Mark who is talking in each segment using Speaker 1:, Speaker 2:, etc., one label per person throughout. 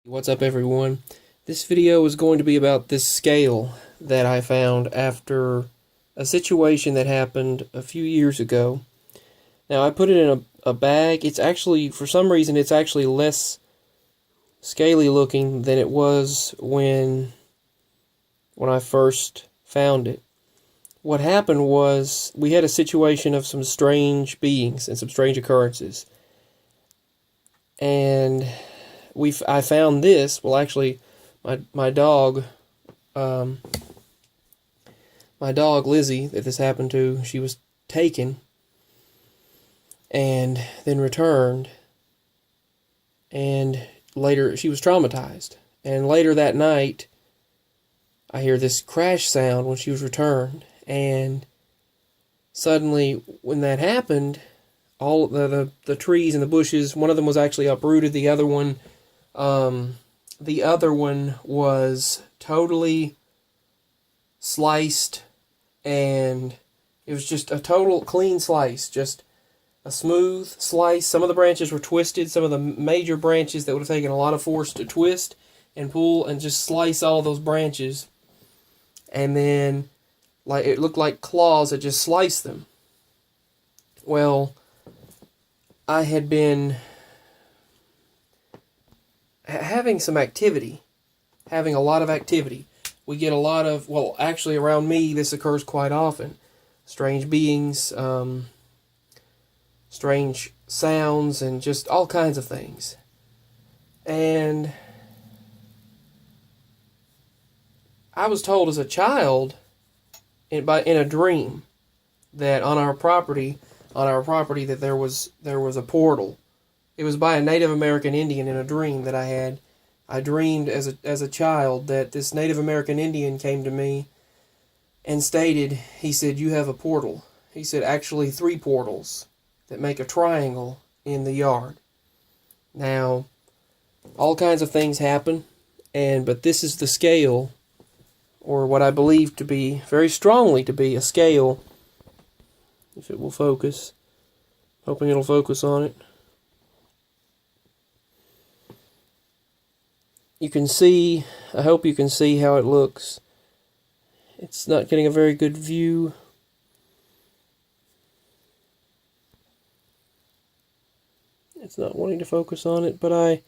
Speaker 1: What's up, everyone? This video is going to be about this scale that I found after a situation that happened a few years ago. Now, I put it in a bag. It's actually, for some reason, it's actually less scaly looking than it was when I first found it. What happened was we had a situation of some strange beings and some strange occurrences. And I found this. Well, actually, my dog Lizzie, that this happened to, she was taken and then returned, and later she was traumatized. And later that night, I hear this crash sound when she was returned, and suddenly when that happened, all the trees and the bushes, one of them was actually uprooted. The other one was totally sliced, and it was just a total clean slice, just a smooth slice. Some of the branches were twisted, some of the major branches that would have taken a lot of force to twist and pull and just slice all of those branches. And then, like, it looked like claws that just sliced them. Well, I had been having some activity, having a lot of activity. We get a lot of, well, actually around me this occurs quite often. Strange beings, strange sounds, and just all kinds of things. And I was told as a child, in a dream, that on our property that there was a portal. It was by a Native American Indian in a dream that I had. I dreamed as a child that this Native American Indian came to me and stated, he said, "You have a portal." He said, actually 3 portals that make a triangle in the yard. Now, all kinds of things happen, but this is the scale, or what I believe to be, very strongly to be, a scale. If it will focus. Hoping it'll focus on it. You can see, I hope you can see how it looks. It's not getting a very good view. It's not wanting to focus on it, but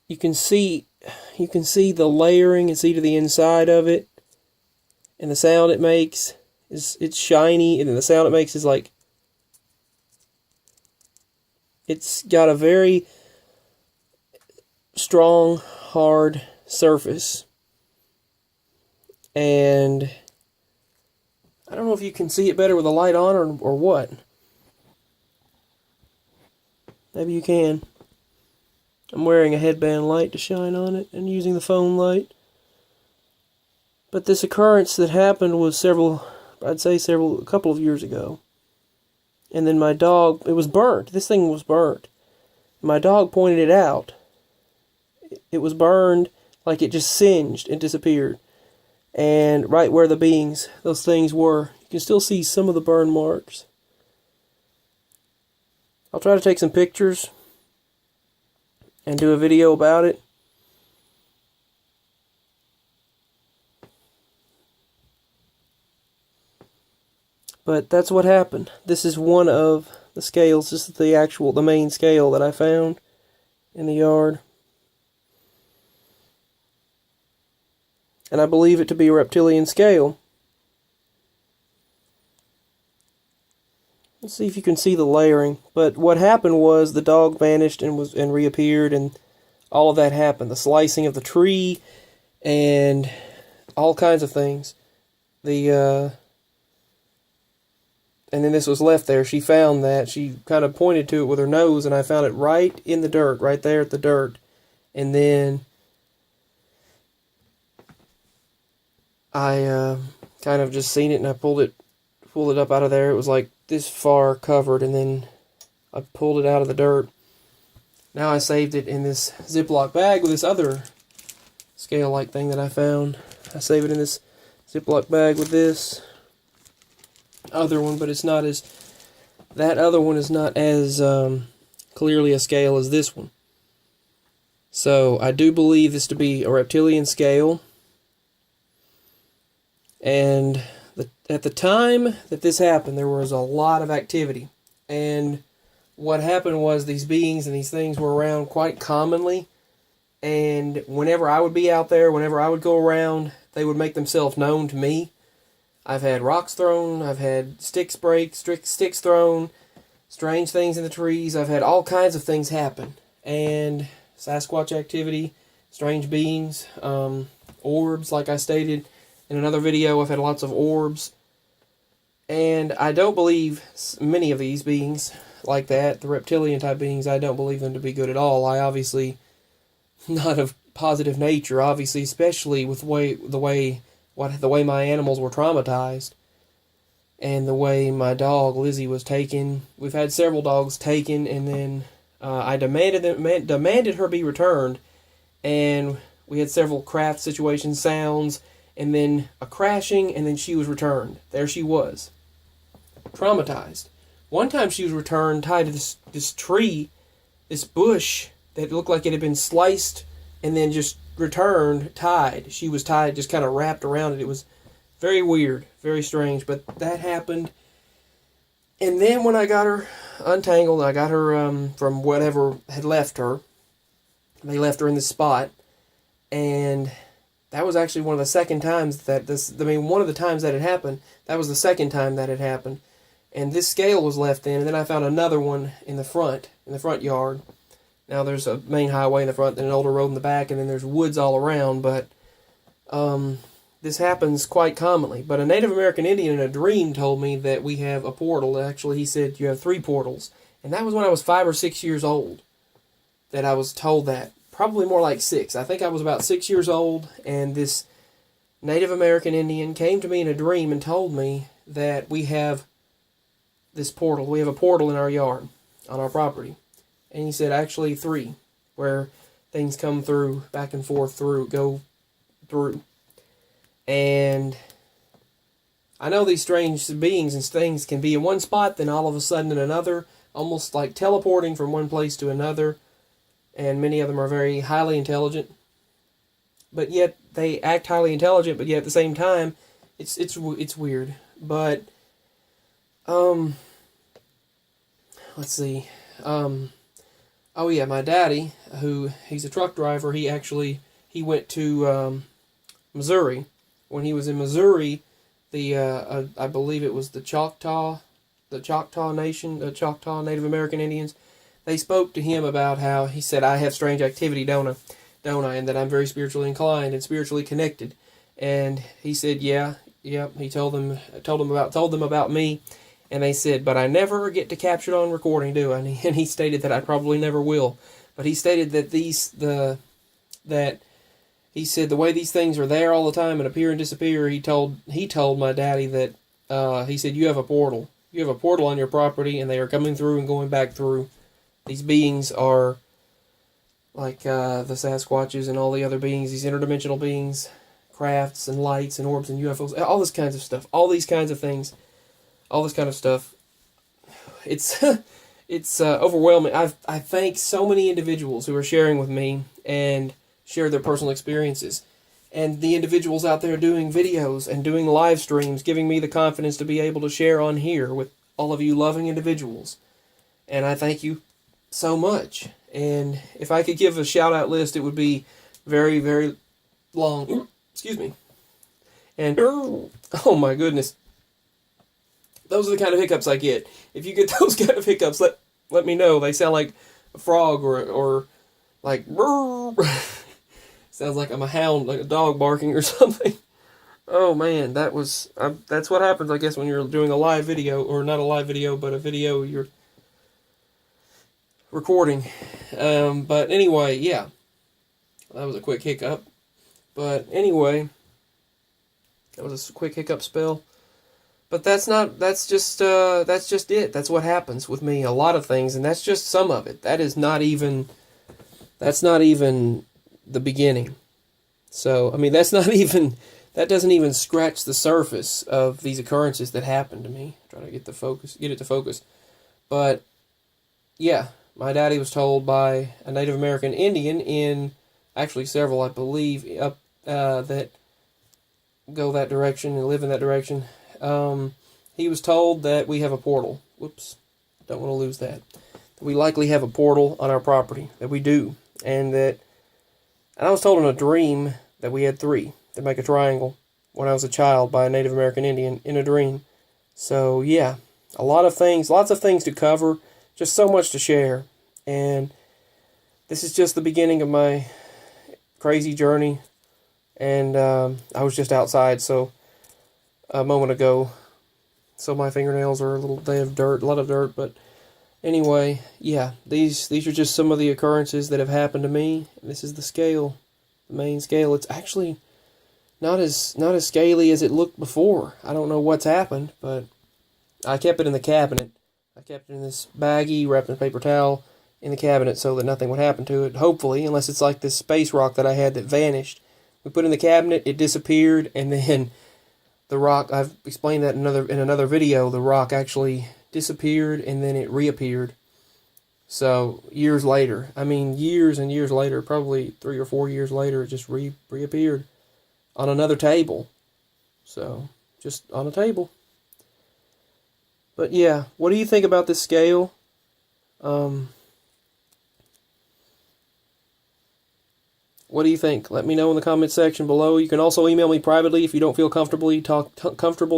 Speaker 1: you can see the layering and see to the inside of it, and the sound it makes it's shiny, and the sound it makes is like, it's got a very strong, hard surface. And I don't know if you can see it better with the light on or what. Maybe you can. I'm wearing a headband light to shine on it and using the phone light. But this occurrence that happened was a couple of years ago. And then my dog, it was burnt. This thing was burnt. My dog pointed it out. It was burned, like it just singed and disappeared. And right where those things were, you can still see some of the burn marks. I'll try to take some pictures and do a video about it. But that's what happened. This is one of the scales. This is the main scale that I found in the yard. And I believe it to be a reptilian scale. Let's see if you can see the layering. But what happened was the dog vanished and reappeared, and all of that happened. The slicing of the tree and all kinds of things. And then this was left there. She found that. She kind of pointed to it with her nose, and I found it right in the dirt, right there at the dirt. And then I kind of just seen it, and I pulled it up out of there. It was like this far covered, and then I pulled it out of the dirt. Now I saved it in this Ziploc bag with this other scale-like thing that I found. I saved it in this Ziploc bag with this other one, but that other one is not as clearly a scale as this one. So I do believe this to be a reptilian scale. And at the time that this happened, there was a lot of activity. And what happened was these beings and these things were around quite commonly. And whenever I would be out there, whenever I would go around, they would make themselves known to me. I've had rocks thrown, I've had sticks thrown, strange things in the trees. I've had all kinds of things happen. And Sasquatch activity, strange beings, orbs, like I stated in another video. I've had lots of orbs. And I don't believe many of these beings like that, the reptilian type beings, I don't believe them to be good at all. I obviously, not of positive nature, obviously, especially with the way my animals were traumatized, and the way my dog Lizzie was taken. We've had several dogs taken, and then I demanded her be returned, and we had several craft situation sounds, and then a crashing, and then she was returned. There she was, traumatized. One time she was returned tied to this tree, this bush that looked like it had been sliced, and then just returned tied. She was tied, just kind of wrapped around it. It was very weird, very strange, but that happened. And then when I got her untangled, I got her from whatever had left her. They left her in this spot, and that was actually one of the second times that one of the times that it happened, that was the second time that it happened. And this scale was left in, and then I found another one in the front yard. Now there's a main highway in the front, then an older road in the back, and then there's woods all around, but this happens quite commonly. But a Native American Indian in a dream told me that we have a portal. Actually, he said you have 3 portals. And that was when I was 5 or 6 years old that I was told that. Probably more like 6. I think I was about 6 years old, and this Native American Indian came to me in a dream and told me that we have this portal. We have a portal in our yard, on our property. And he said actually 3, where things come through, back and forth go through. And I know these strange beings and things can be in one spot, then all of a sudden in another, almost like teleporting from one place to another. And many of them are very highly intelligent. But yet they act highly intelligent, but yet at the same time, it's weird. But let's see. Oh yeah, my daddy, he's a truck driver, he went to Missouri. When he was in Missouri, I believe it was the Choctaw Nation, the Choctaw Native American Indians, they spoke to him about how, he said, I have strange activity, don't I, and that I'm very spiritually inclined and spiritually connected. And he said, yeah, he told them about me. And they said, but I never get to capture it on recording, do I? And he stated that I probably never will. But he stated that he said the way these things are there all the time and appear and disappear, he told my daddy that, he said, you have a portal. You have a portal on your property, and they are coming through and going back through. These beings are like the Sasquatches and all the other beings, these interdimensional beings, crafts and lights and orbs and UFOs, all this kinds of stuff, all these kinds of things. All this kind of stuff. It's overwhelming. I thank so many individuals who are sharing with me and share their personal experiences. And the individuals out there doing videos and doing live streams, giving me the confidence to be able to share on here with all of you loving individuals. And I thank you so much. And if I could give a shout-out list, it would be very, very long. Excuse me. And, oh my goodness. Those are the kind of hiccups I get. If you get those kind of hiccups, let me know. They sound like a frog or like sounds like I'm a hound, like a dog barking or something. Oh man, that's what happens, I guess, when you're doing a live video, or not a live video, but a video you're recording. But anyway, yeah, that was a quick hiccup. But anyway, that was a quick hiccup spell. But that's just it. That's what happens with me. A lot of things, and that's just some of it. That's not even the beginning. So, I mean, that doesn't even scratch the surface of these occurrences that happen to me. Try to get it to focus. But, yeah, My daddy was told by a Native American Indian in, actually several, I believe, up that go that direction and live in that direction. He was told that we have a portal. Whoops, don't want to lose that. We likely have a portal on our property, that we do. And I was told in a dream that we had three that make a triangle when I was a child by a Native American Indian in a dream. So yeah, lots of things to cover, just so much to share. And this is just the beginning of my crazy journey. And I was just outside a moment ago, so my fingernails are they have dirt, a lot of dirt. But anyway, yeah, these are just some of the occurrences that have happened to me. This is the scale, the main scale. It's actually not as scaly as it looked before. I don't know what's happened, but I kept it in the cabinet. I kept it in this baggie wrapped in a paper towel in the cabinet so that nothing would happen to it, hopefully, unless it's like this space rock that I had that vanished. We put it in the cabinet, it disappeared, and then the rock, I've explained that in another video, the rock actually disappeared and then it reappeared. So years later, years and years later, probably 3 or 4 years later, it just reappeared on another table. So, just on a table. But yeah, what do you think about this scale? What do you think? Let me know in the comment section below. You can also email me privately if you don't feel comfortable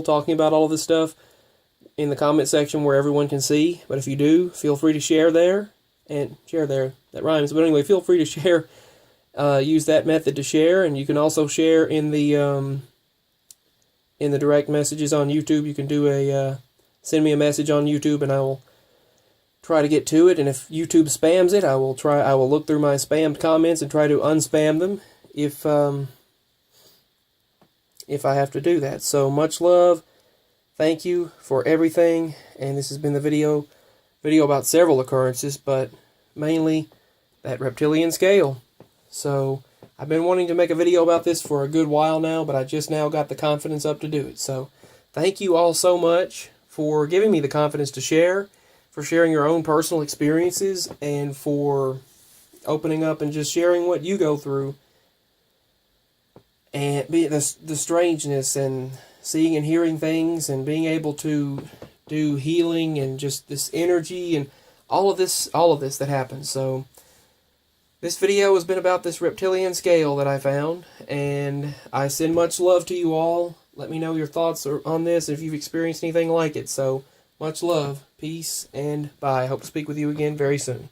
Speaker 1: talking about all of this stuff in the comment section where everyone can see. But if you do, feel free to share there. And share there, that rhymes. But anyway, feel free to share. Use that method to share. And you can also share in the direct messages on YouTube. You can do send me a message on YouTube and I will try to get to it, and if YouTube spams it, I will look through my spammed comments and try to unspam them if I have to do that. So much love. Thank you for everything, and this has been the video about several occurrences, but mainly that reptilian scale. So I've been wanting to make a video about this for a good while now, but I just now got the confidence up to do it. So thank you all so much for giving me the confidence to share, for sharing your own personal experiences, and for opening up and just sharing what you go through, and the strangeness, and seeing and hearing things, and being able to do healing, and just this energy, and all of this that happens. So this video has been about this reptilian scale that I found, and I send much love to you all. Let me know your thoughts on this, if you've experienced anything like it. So much love, peace, and bye. Hope to speak with you again very soon.